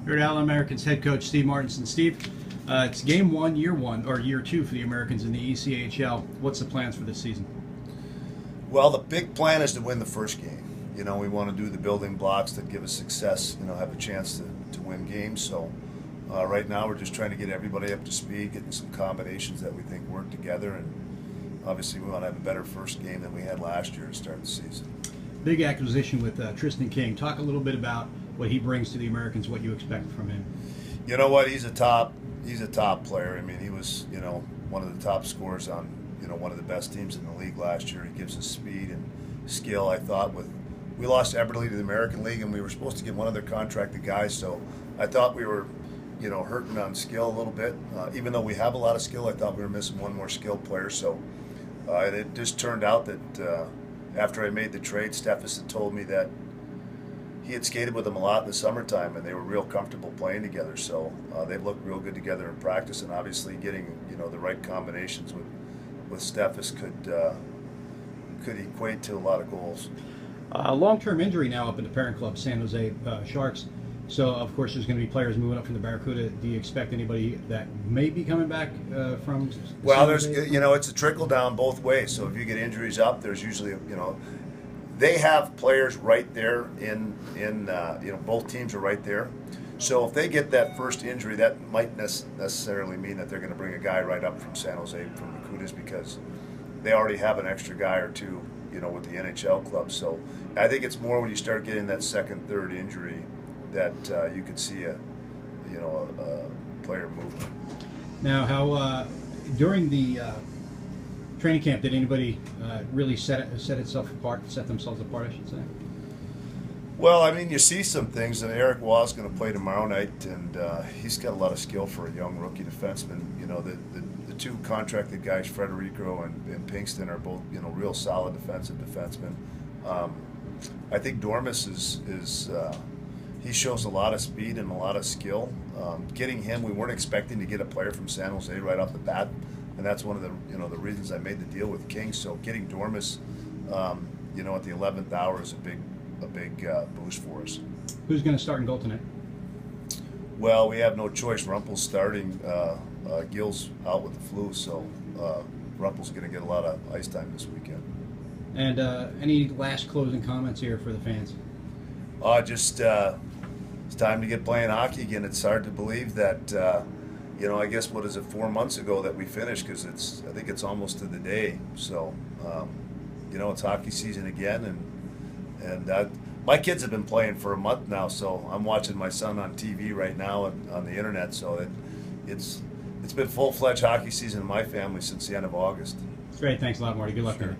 Here at Allen Americans head coach Steve Martinson. Steve, it's game one, or year two for the Americans in the ECHL. What's the plans for this season? Well, the big plan is to win the first game. We want to do the building blocks that give us success, have a chance to win games. So right now we're just trying to get everybody up to speed, getting some combinations that we think work together, and obviously we want to have a better first game than we had last year to start the season. Big acquisition with Tristan King. Talk a little bit about what he brings to the Americans, what you expect from him. You know what? He's a top player. I mean, he was one of the top scorers on one of the best teams in the league last year. He gives us speed and skill. I thought we lost Eberle to the American League, and we were supposed to get one of their contracted guys. So I thought we were hurting on skill a little bit. Even though we have a lot of skill, I thought we were missing one more skilled player. So it just turned out that after I made the trade, Steffes had told me that he had skated with them a lot in the summertime, and they were real comfortable playing together. So they've looked real good together in practice, and obviously getting the right combinations with Steffes could equate to a lot of goals. Long-term injury now up in the parent club, San Jose Sharks. So of course there's going to be players moving up from the Barracuda. Do you expect anybody that may be coming back from? Well, there's it's a trickle down both ways. So if you get injuries up, there's usually they have players right there in both teams are right there. So if they get that first injury, that might necessarily mean that they're going to bring a guy right up from San Jose from the Cudas, because they already have an extra guy or two with the NHL club. So I think it's more when you start getting that second, third injury that you could see a player moving. Now, how during the training camp did anybody really set themselves apart, I should say? Well, I mean, you see some things, and Eric Waugh's going to play tomorrow night, and he's got a lot of skill for a young rookie defenseman. The two contracted guys, Federico and Pinkston, are both real solid defensemen. I think Dormus is he shows a lot of speed and a lot of skill. Getting him, we weren't expecting to get a player from San Jose right off the bat, and that's one of the reasons I made the deal with King. So getting Dormus, at the 11th hour is a big boost for us. Who's going to start in goal tonight? Well, we have no choice. Rumpel's starting. Gill's out with the flu, so Rumpel's going to get a lot of ice time this weekend. And any last closing comments here for the fans? It's time to get playing hockey again. It's hard to believe that, I guess, what is it, 4 months ago that we finished, because I think it's almost to the day. So, it's hockey season again, and my kids have been playing for a month now, so I'm watching my son on TV right now on the internet. So it's been full-fledged hockey season in my family since the end of August. Great, thanks a lot, Marty. Good luck. Sure.